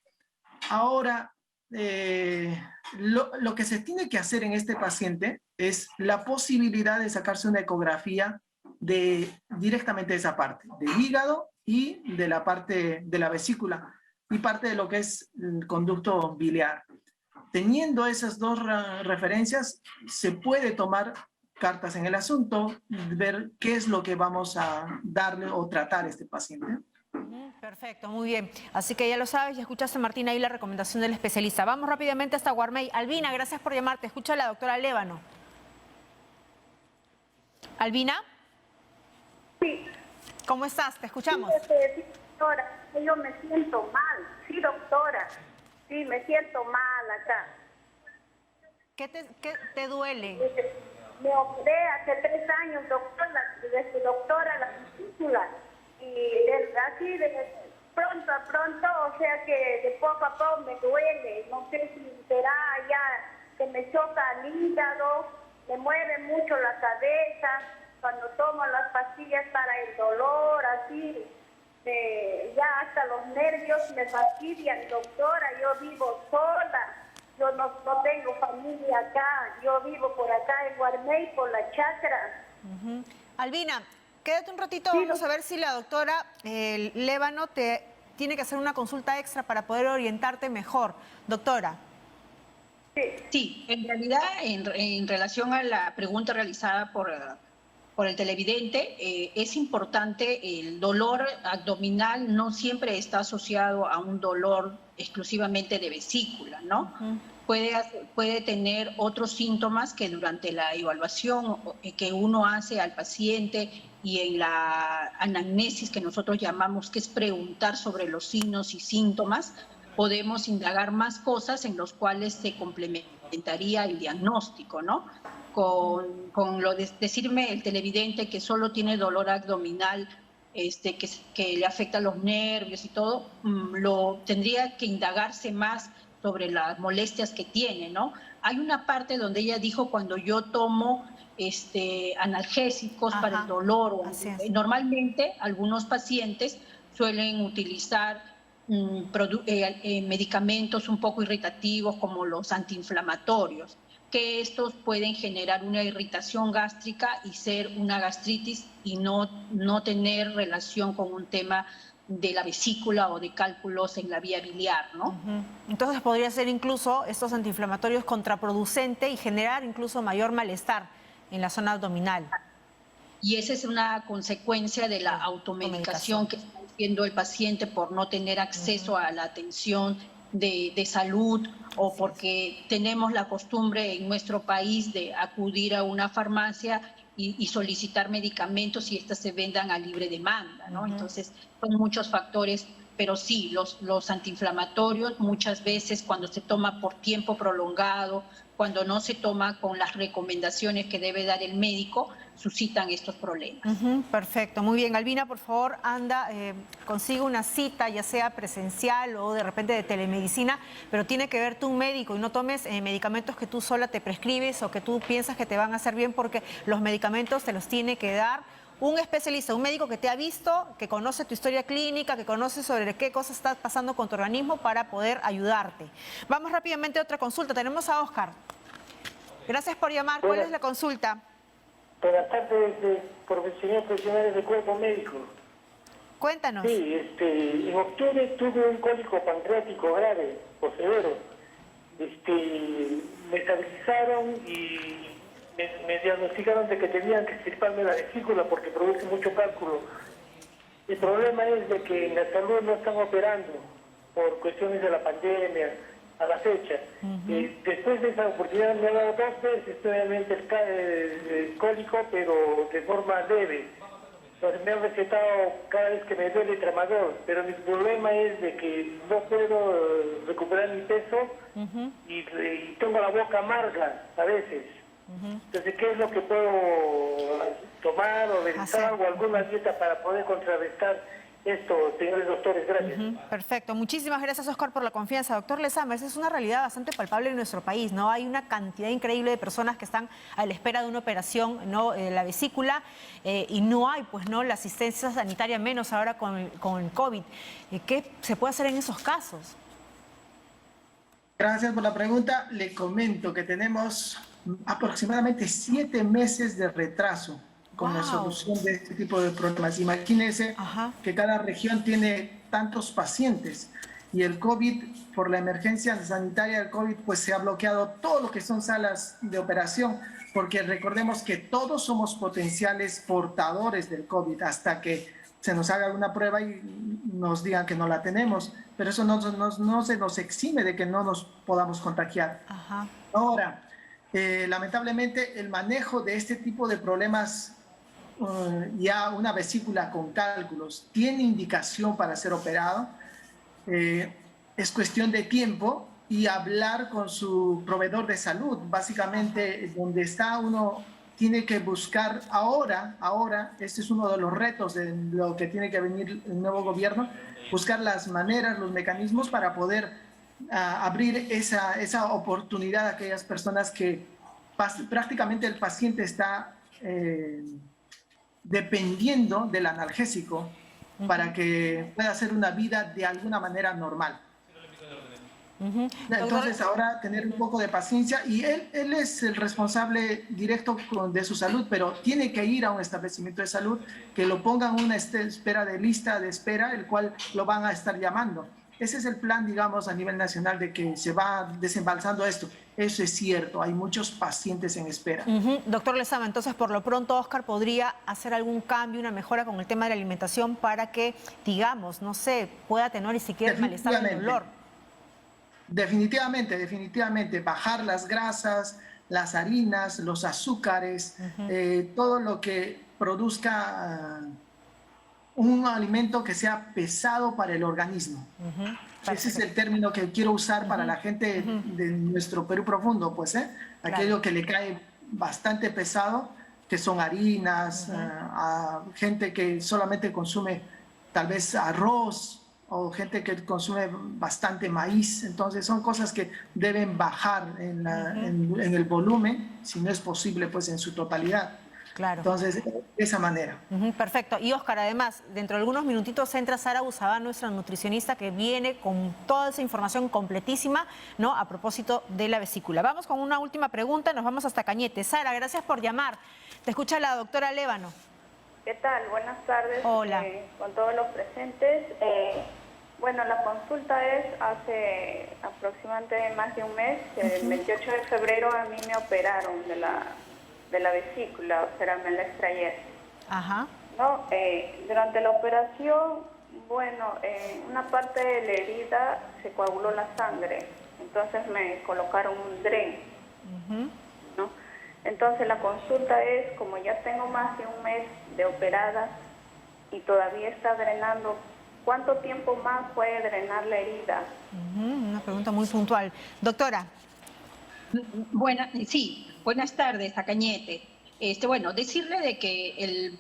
Ahora, lo que se tiene que hacer en este paciente es la posibilidad de sacarse una ecografía directamente de esa parte, del hígado y de la parte de la vesícula y parte de lo que es el conducto biliar. Teniendo esas dos referencias, se puede tomar cartas en el asunto, ver qué es lo que vamos a darle o tratar a este paciente. Perfecto, muy bien. Así que ya lo sabes, ya escuchaste, Martina, ahí la recomendación del especialista. Vamos rápidamente hasta Guarmey. Albina, gracias por llamarte. Escucha a la doctora Lévano. ¿Albina? Sí. ¿Cómo estás? Te escuchamos. Sí, doctora, yo me siento mal. Sí, doctora. Sí, me siento mal acá. ¿Qué te duele? Me operé hace 3 años, doctora, la vesícula. Y así de pronto a pronto, o sea que de poco a poco me duele. No sé si será ya que me choca el hígado, me mueve mucho la cabeza. Cuando tomo las pastillas para el dolor, así, ya hasta los nervios me fastidian, doctora. Yo vivo sola, yo no tengo familia acá, yo vivo por acá en Guarmey, por la chacra. Albina, quédate un ratito, vamos a ver si la doctora Lévano te tiene que hacer una consulta extra para poder orientarte mejor. Doctora. Sí, en realidad, en relación a la pregunta realizada por el televidente, es importante, el dolor abdominal no siempre está asociado a un dolor exclusivamente de vesícula, ¿no? Puede tener otros síntomas que durante la evaluación que uno hace al paciente y en la anamnesis que nosotros llamamos, que es preguntar sobre los signos y síntomas, podemos indagar más cosas en los cuales se complementaría el diagnóstico, ¿no? Con lo de decirme el televidente que solo tiene dolor abdominal, que le afecta los nervios y todo, lo tendría que indagarse más sobre las molestias que tiene, ¿no? Hay una parte donde ella dijo, cuando yo tomo analgésicos para el dolor, normalmente algunos pacientes suelen utilizar medicamentos un poco irritativos como los antiinflamatorios, que estos pueden generar una irritación gástrica y ser una gastritis y no tener relación con un tema de la vesícula o de cálculos en la vía biliar, ¿no? Entonces podría ser incluso estos antiinflamatorios contraproducente y generar incluso mayor malestar en la zona abdominal. y esa es una consecuencia de la automedicación que está haciendo el paciente por no tener acceso a la atención de salud o porque tenemos la costumbre en nuestro país de acudir a una farmacia y solicitar medicamentos y estas se vendan a libre demanda, ¿no? Entonces, son muchos factores, pero sí, los antiinflamatorios muchas veces cuando se toma por tiempo prolongado, cuando no se toma con las recomendaciones que debe dar el médico, suscitan estos problemas. Perfecto, muy bien. Albina, por favor, anda, consigue una cita, ya sea presencial o de repente de telemedicina, pero tiene que verte un médico y no tomes medicamentos que tú sola te prescribes o que tú piensas que te van a hacer bien, porque los medicamentos te los tiene que dar un especialista, un médico que te ha visto, que conoce tu historia clínica, que conoce sobre qué cosas está pasando con tu organismo para poder ayudarte. Vamos rápidamente a otra consulta. Tenemos a Oscar. Gracias por llamar. ¿Cuál es la consulta? Buenas tardes, profesionales de cuerpo médico. Cuéntanos. Sí, en octubre tuve un cólico pancreático grave o severo. Me estabilizaron y me diagnosticaron de que tenían que extirparme la vesícula porque produce mucho cálculo. El problema es de que en la salud no están operando por cuestiones de la pandemia a la fecha. Después de esa oportunidad me ha dado 2 veces nuevamente el cólico, pero de forma leve. Entonces me han recetado cada vez que me duele tramador, pero mi problema es de que no puedo recuperar mi peso y tengo la boca amarga a veces. Entonces, ¿qué es lo que puedo tomar o realizar o alguna dieta para poder contrarrestar esto, señores doctores? Gracias. Perfecto. Muchísimas gracias, Oscar, por la confianza. Doctor Lezama, esa es una realidad bastante palpable en nuestro país, ¿no? Hay una cantidad increíble de personas que están a la espera de una operación, ¿no? La vesícula, y no hay, pues, ¿no?, la asistencia sanitaria, menos ahora con el COVID. ¿Qué se puede hacer en esos casos? Gracias por la pregunta. Le comento que tenemos aproximadamente 7 meses de retraso con la solución de este tipo de problemas. Imagínense que cada región tiene tantos pacientes y el COVID, por la emergencia sanitaria del COVID, pues se ha bloqueado todo lo que son salas de operación, porque recordemos que todos somos potenciales portadores del COVID hasta que se nos haga alguna prueba y nos digan que no la tenemos, pero eso no se nos exime de que no nos podamos contagiar. Ahora, lamentablemente el manejo de este tipo de problemas, ya una vesícula con cálculos tiene indicación para ser operado, es cuestión de tiempo y hablar con su proveedor de salud. Básicamente, donde está uno tiene que buscar ahora, este es uno de los retos de lo que tiene que venir el nuevo gobierno, buscar las maneras, los mecanismos para poder abrir esa oportunidad a aquellas personas que prácticamente el paciente está dependiendo del analgésico para que pueda hacer una vida de alguna manera normal. Entonces ahora tener un poco de paciencia, y él es el responsable directo de su salud, pero tiene que ir a un establecimiento de salud que lo pongan en una lista de espera, el cual lo van a estar llamando. Ese es el plan, digamos, a nivel nacional, de que se va desembalsando esto. Eso es cierto, hay muchos pacientes en espera. Doctor Lezama, entonces por lo pronto Oscar podría hacer algún cambio, una mejora con el tema de la alimentación para que, digamos, no sé, pueda tener ni siquiera el malestar del dolor. Definitivamente, bajar las grasas, las harinas, los azúcares, todo lo que produzca un alimento que sea pesado para el organismo. Ese es el término que quiero usar para la gente de nuestro Perú profundo, pues, aquello que le cae bastante pesado, que son harinas, a gente que solamente consume tal vez arroz, o gente que consume bastante maíz. Entonces son cosas que deben bajar en el volumen, si no es posible, pues en su totalidad. Claro. Entonces, de esa manera. Perfecto. Y Oscar, además, dentro de algunos minutitos entra Sara Busabán, nuestra nutricionista, que viene con toda esa información completísima, ¿no?, a propósito de la vesícula. Vamos con una última pregunta, nos vamos hasta Cañete. Sara, gracias por llamar. Te escucha la doctora Lévano. ¿Qué tal? Buenas tardes. Hola. Con todos los presentes. Bueno, la consulta es hace aproximadamente más de un mes. El 28 de febrero a mí me operaron de la vesícula, o sea, me la extrayeron. Ajá. ¿no? Durante la operación, bueno, en una parte de la herida se coaguló la sangre, entonces me colocaron un dren, ¿no? Entonces la consulta es, como ya tengo más de un mes de operada y todavía está drenando, ¿cuánto tiempo más puede drenar la herida? Una pregunta muy puntual. Doctora. Buenas tardes, a Cañete. Bueno, decirle de que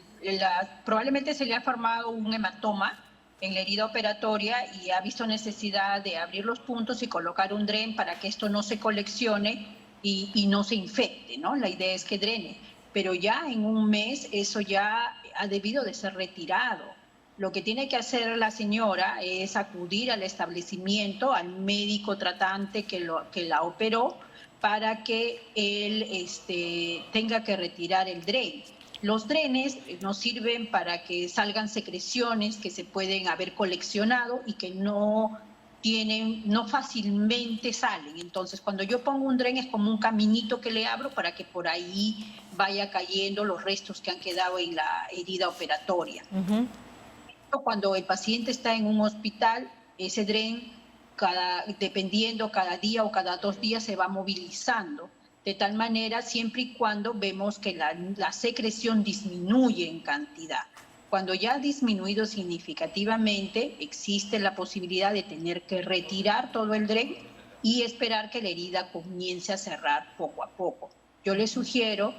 probablemente se le ha formado un hematoma en la herida operatoria y ha visto necesidad de abrir los puntos y colocar un dren para que esto no se coleccione y no se infecte, ¿no? La idea es que drene, pero ya en un mes eso ya ha debido de ser retirado. Lo que tiene que hacer la señora es acudir al establecimiento, al médico tratante que la operó, para que él tenga que retirar el dren. Los drenes nos sirven para que salgan secreciones que se pueden haber coleccionado y que no fácilmente salen. Entonces, cuando yo pongo un dren es como un caminito que le abro para que por ahí vaya cayendo los restos que han quedado en la herida operatoria. Cuando el paciente está en un hospital, ese dren, dependiendo cada día o cada 2 días, se va movilizando. De tal manera, siempre y cuando vemos que la secreción disminuye en cantidad. Cuando ya ha disminuido significativamente, existe la posibilidad de tener que retirar todo el dren y esperar que la herida comience a cerrar poco a poco. Yo le sugiero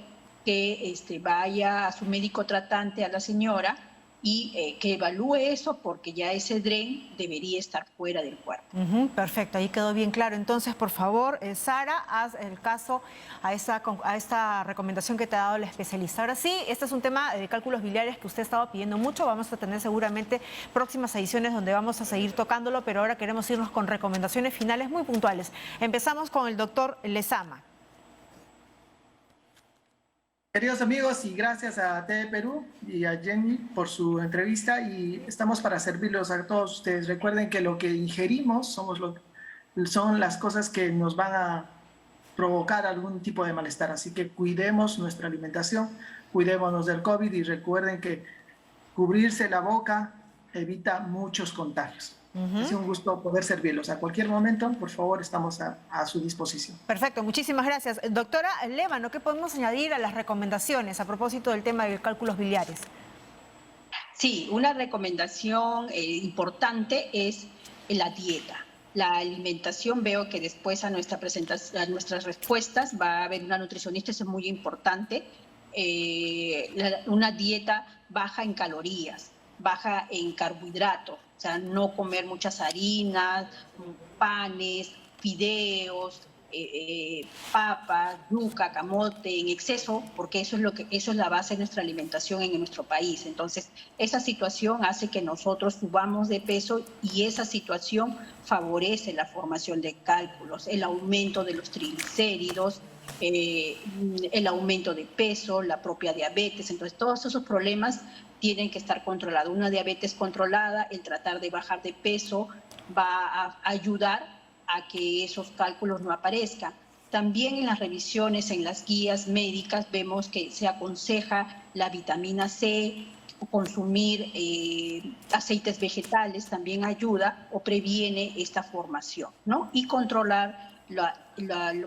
que vaya a su médico tratante, a la señora, y que evalúe eso, porque ya ese dren debería estar fuera del cuerpo. Perfecto, ahí quedó bien claro. Entonces, por favor, Sara, haz el caso a esta recomendación que te ha dado el especialista. Ahora sí, este es un tema de cálculos biliares que usted estaba pidiendo mucho. Vamos a tener seguramente próximas ediciones donde vamos a seguir tocándolo, pero ahora queremos irnos con recomendaciones finales muy puntuales. Empezamos con el doctor Lezama. Queridos amigos, y gracias a TV Perú y a Jenny por su entrevista, y estamos para servirlos a todos ustedes. Recuerden que lo que ingerimos son las cosas que nos van a provocar algún tipo de malestar, así que cuidemos nuestra alimentación, cuidémonos del COVID y recuerden que cubrirse la boca evita muchos contagios. Es un gusto poder servirlos. A cualquier momento, por favor, estamos a su disposición. Perfecto, muchísimas gracias. Doctora Lévano, ¿qué podemos añadir a las recomendaciones a propósito del tema de cálculos biliares? Sí, una recomendación importante es la dieta. La alimentación, veo que después a nuestras respuestas va a haber una nutricionista, eso es muy importante. Una dieta baja en calorías, baja en carbohidratos. O sea, no comer muchas harinas, panes, fideos, papas, yuca, camote en exceso, porque eso es la base de nuestra alimentación en nuestro país. Entonces, esa situación hace que nosotros subamos de peso y esa situación favorece la formación de cálculos, el aumento de los triglicéridos, el aumento de peso, la propia diabetes. Entonces, todos esos problemas tienen que estar controlados. Una diabetes controlada, el tratar de bajar de peso, va a ayudar a que esos cálculos no aparezcan. También en las revisiones, en las guías médicas, vemos que se aconseja la vitamina C, consumir aceites vegetales también ayuda o previene esta formación, ¿no? Y controlar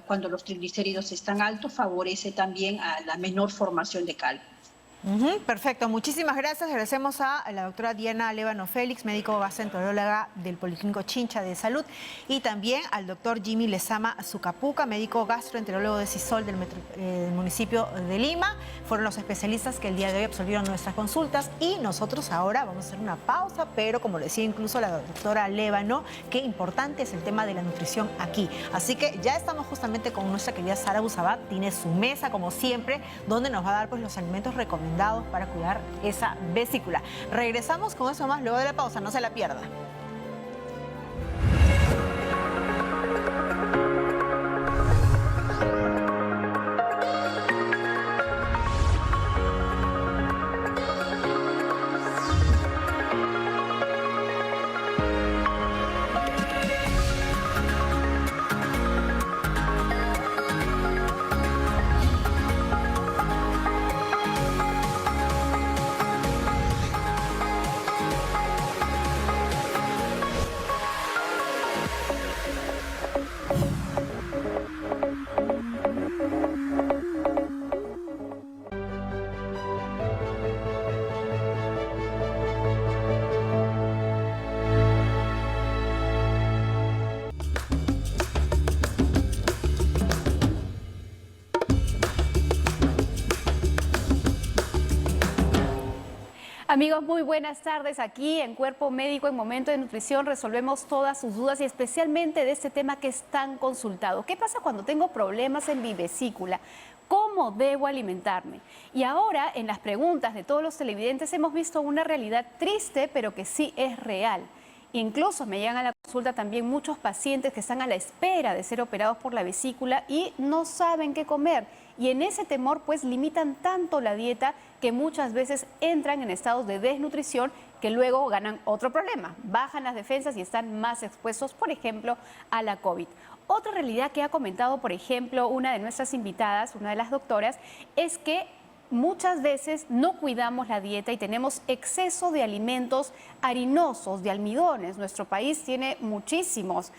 cuando los triglicéridos están altos favorece también a la menor formación de cálculos. Perfecto, muchísimas gracias. Agradecemos a la doctora Diana Lévano Félix, médico gastroenteróloga del Policlínico Chincha de Salud, y también al doctor Jimmy Lezama Zucapuca, médico gastroenterólogo de CISOL del municipio de Lima. Fueron los especialistas que el día de hoy absolvieron nuestras consultas y nosotros ahora vamos a hacer una pausa, pero como le decía incluso la doctora Lévano, qué importante es el tema de la nutrición aquí. Así que ya estamos justamente con nuestra querida Sara Busabat, tiene su mesa como siempre, donde nos va a dar pues los alimentos recomendados para cuidar esa vesícula. Regresamos con eso más luego de la pausa, no se la pierda. Amigos, muy buenas tardes. Aquí en Cuerpo Médico, en Momento de Nutrición, resolvemos todas sus dudas y especialmente de este tema que es tan consultado. ¿Qué pasa cuando tengo problemas en mi vesícula? ¿Cómo debo alimentarme? Y ahora, en las preguntas de todos los televidentes, hemos visto una realidad triste, pero que sí es real. Incluso me llegan a la consulta también muchos pacientes que están a la espera de ser operados por la vesícula y no saben qué comer. Y en ese temor, pues, limitan tanto la dieta que muchas veces entran en estados de desnutrición que luego ganan otro problema. Bajan las defensas y están más expuestos, por ejemplo, a la COVID. Otra realidad que ha comentado, por ejemplo, una de nuestras invitadas, una de las doctoras, es que muchas veces no cuidamos la dieta y tenemos exceso de alimentos harinosos, de almidones. Nuestro país tiene muchísimos,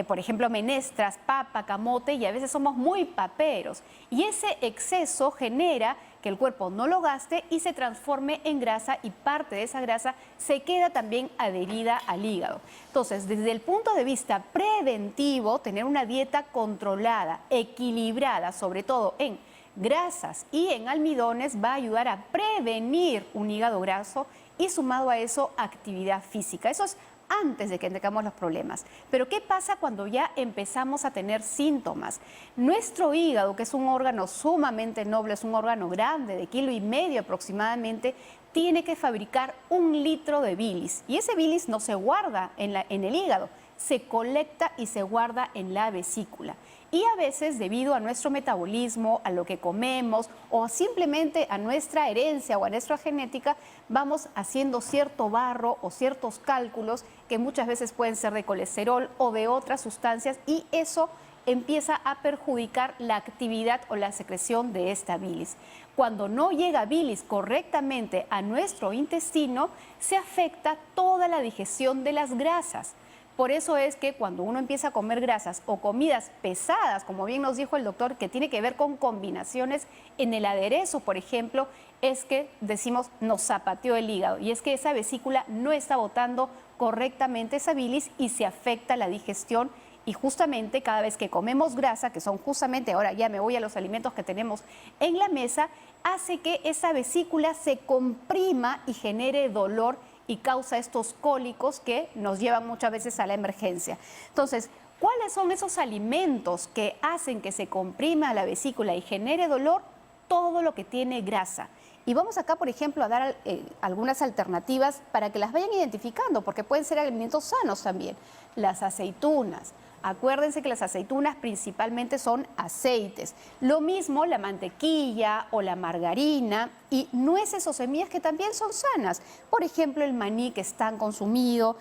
por ejemplo, menestras, papa, camote, y a veces somos muy paperos. Y ese exceso genera que el cuerpo no lo gaste y se transforme en grasa, y parte de esa grasa se queda también adherida al hígado. Entonces, desde el punto de vista preventivo, tener una dieta controlada, equilibrada, sobre todo en grasas y en almidones, va a ayudar a prevenir un hígado graso y, sumado a eso, actividad física. Eso es antes de que tengamos los problemas. Pero ¿qué pasa cuando ya empezamos a tener síntomas? Nuestro hígado, que es un órgano sumamente noble, es un órgano grande, de 1,5 kilos aproximadamente, tiene que fabricar 1 litro de bilis. Y ese bilis no se guarda en el hígado, se colecta y se guarda en la vesícula. Y a veces, debido a nuestro metabolismo, a lo que comemos o simplemente a nuestra herencia o a nuestra genética, vamos haciendo cierto barro o ciertos cálculos que muchas veces pueden ser de colesterol o de otras sustancias, y eso empieza a perjudicar la actividad o la secreción de esta bilis. Cuando no llega bilis correctamente a nuestro intestino, se afecta toda la digestión de las grasas. Por eso es que cuando uno empieza a comer grasas o comidas pesadas, como bien nos dijo el doctor, que tiene que ver con combinaciones en el aderezo, por ejemplo, es que decimos nos zapateó el hígado, y es que esa vesícula no está botando correctamente esa bilis y se afecta la digestión. Y justamente cada vez que comemos grasa, que son justamente, ahora ya me voy a los alimentos que tenemos en la mesa, hace que esa vesícula se comprima y genere dolor y causa estos cólicos que nos llevan muchas veces a la emergencia. Entonces, ¿cuáles son esos alimentos que hacen que se comprima la vesícula y genere dolor? Todo lo que tiene grasa. Y vamos acá, por ejemplo, a dar algunas alternativas para que las vayan identificando, porque pueden ser alimentos sanos también. Las aceitunas. Acuérdense que las aceitunas principalmente son aceites. Lo mismo la mantequilla o la margarina, y nueces o semillas que también son sanas. Por ejemplo, el maní, que es tan consumido,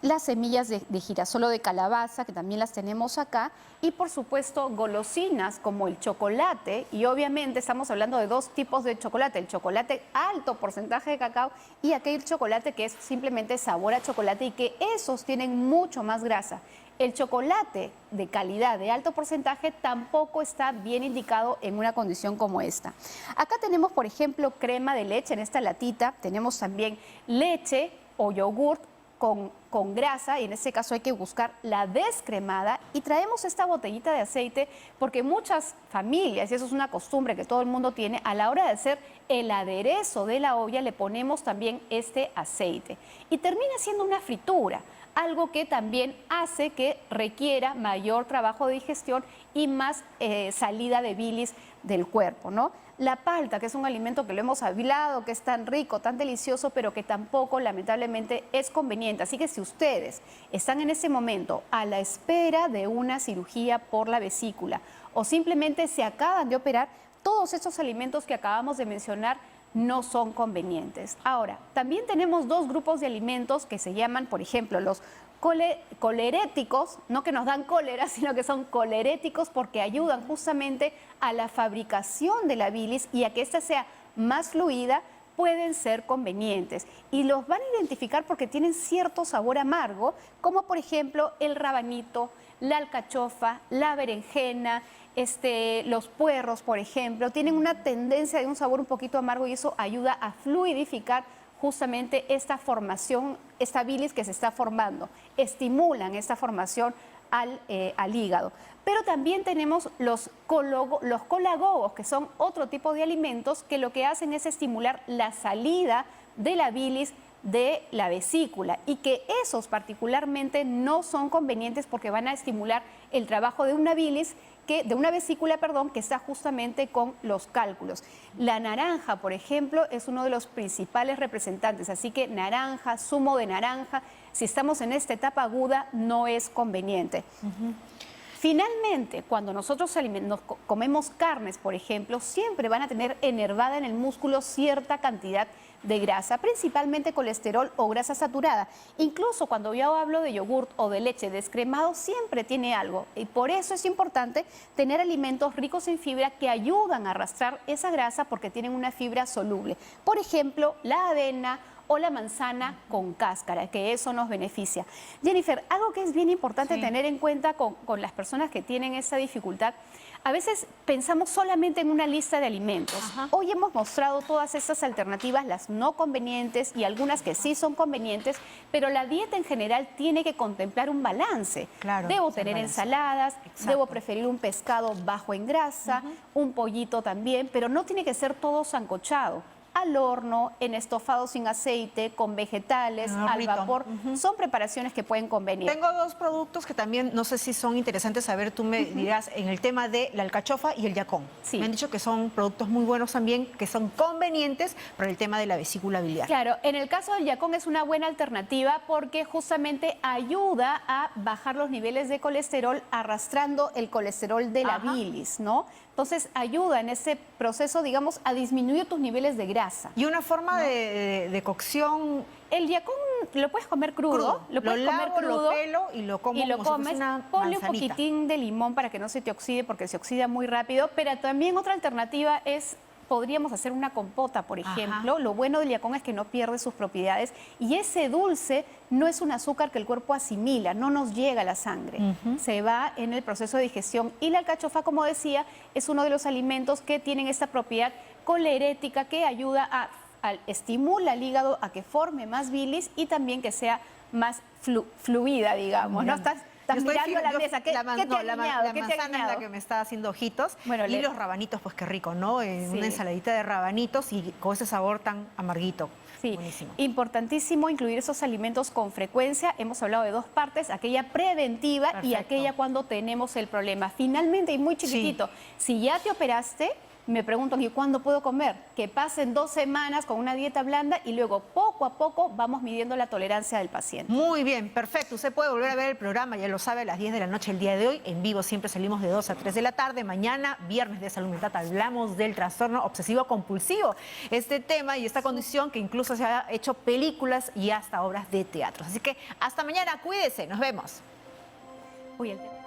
las semillas de girasol o de calabaza, que también las tenemos acá, y por supuesto golosinas como el chocolate. Y obviamente estamos hablando de dos tipos de chocolate: el chocolate alto porcentaje de cacao y aquel chocolate que es simplemente sabor a chocolate, y que esos tienen mucho más grasa. El chocolate de calidad, de alto porcentaje, tampoco está bien indicado en una condición como esta. Acá tenemos, por ejemplo, crema de leche en esta latita. Tenemos también leche o yogurt con grasa, y en este caso hay que buscar la descremada. Y traemos esta botellita de aceite porque muchas familias, y eso es una costumbre que todo el mundo tiene, a la hora de hacer el aderezo de la olla le ponemos también este aceite. Y termina siendo una fritura, algo que también hace que requiera mayor trabajo de digestión y más salida de bilis del cuerpo, ¿no? La palta, que es un alimento que lo hemos hablado, que es tan rico, tan delicioso, pero que tampoco lamentablemente es conveniente. Así que si ustedes están en ese momento a la espera de una cirugía por la vesícula o simplemente se acaban de operar, todos estos alimentos que acabamos de mencionar no son convenientes. Ahora, también tenemos dos grupos de alimentos que se llaman, por ejemplo, los coleréticos, no que nos dan cólera, sino que son coleréticos porque ayudan justamente a la fabricación de la bilis y a que ésta sea más fluida. Pueden ser convenientes y los van a identificar porque tienen cierto sabor amargo, como por ejemplo el rabanito, la alcachofa, la berenjena, los puerros, por ejemplo, tienen una tendencia de un sabor un poquito amargo, y eso ayuda a fluidificar justamente esta formación, esta bilis que se está formando. Estimulan esta formación al hígado. Pero también tenemos los colagogos, que son otro tipo de alimentos que lo que hacen es estimular la salida de la bilis de la vesícula, y que esos particularmente no son convenientes porque van a estimular el trabajo de una vesícula, que está justamente con los cálculos. La naranja, por ejemplo, es uno de los principales representantes, así que naranja, zumo de naranja, si estamos en esta etapa aguda, no es conveniente. Finalmente, cuando nosotros comemos carnes, por ejemplo, siempre van a tener enervada en el músculo cierta cantidad de grasa, principalmente colesterol o grasa saturada. Incluso cuando yo hablo de yogurt o de leche descremado, siempre tiene algo. Y por eso es importante tener alimentos ricos en fibra que ayudan a arrastrar esa grasa porque tienen una fibra soluble. Por ejemplo, la avena o la manzana con cáscara, que eso nos beneficia. Jennifer, algo que es bien importante tener en cuenta con las personas que tienen esa dificultad, a veces pensamos solamente en una lista de alimentos. Hoy hemos mostrado todas estas alternativas, las no convenientes y algunas que sí son convenientes, pero la dieta en general tiene que contemplar un balance. Debo tener ensaladas, debo preferir un pescado bajo en grasa, un pollito también, pero no tiene que ser todo sancochado. Al horno, en estofado sin aceite, con vegetales, al vapor. Son preparaciones que pueden convenir. Tengo dos productos que también no sé si son interesantes saber, tú me dirás, en el tema de la alcachofa y el yacón. Me han dicho que son productos muy buenos también, que son convenientes para el tema de la vesícula biliar. Claro, en el caso del yacón es una buena alternativa porque justamente ayuda a bajar los niveles de colesterol arrastrando el colesterol de la bilis, ¿no? Entonces ayuda en ese proceso, digamos, a disminuir tus niveles de grasa. ¿Y una forma de cocción? El yacón lo puedes comer crudo. Lo puedes comer crudo. Lo pelo y lo como como comes. si fuese una ponle un manzanita. poquitín de limón para que no se te oxide porque se oxida muy rápido. Pero también otra alternativa es... Podríamos hacer una compota, por ejemplo. Lo bueno del yacón es que no pierde sus propiedades y ese dulce no es un azúcar que el cuerpo asimila, no nos llega a la sangre. Se va en el proceso de digestión. Y la alcachofa, como decía, es uno de los alimentos que tienen esta propiedad colerética que ayuda estimula al hígado a que forme más bilis y también que sea más fluida, digamos. ¿No? Estás mirando la mesa. ¿Qué te ha alineado? La manzana es la que me está haciendo ojitos. Bueno, y los rabanitos, pues qué rico, ¿no? Una ensaladita de rabanitos y con ese sabor tan amarguito. Buenísimo. Importantísimo incluir esos alimentos con frecuencia. Hemos hablado de dos partes, aquella preventiva y aquella cuando tenemos el problema. Finalmente, y muy chiquitito, si ya te operaste, me preguntan, ¿y cuándo puedo comer? Que pasen 2 semanas con una dieta blanda y luego poco a poco vamos midiendo la tolerancia del paciente. Muy bien, perfecto. Usted puede volver a ver el programa, ya lo sabe, a las 10 de la noche el día de hoy. En vivo siempre salimos de 2 a 3 de la tarde. Mañana, viernes de salud mental, hablamos del trastorno obsesivo compulsivo. Este tema y esta condición que incluso se ha hecho películas y hasta obras de teatro. Así que hasta mañana, cuídese, nos vemos. Uy, el tema.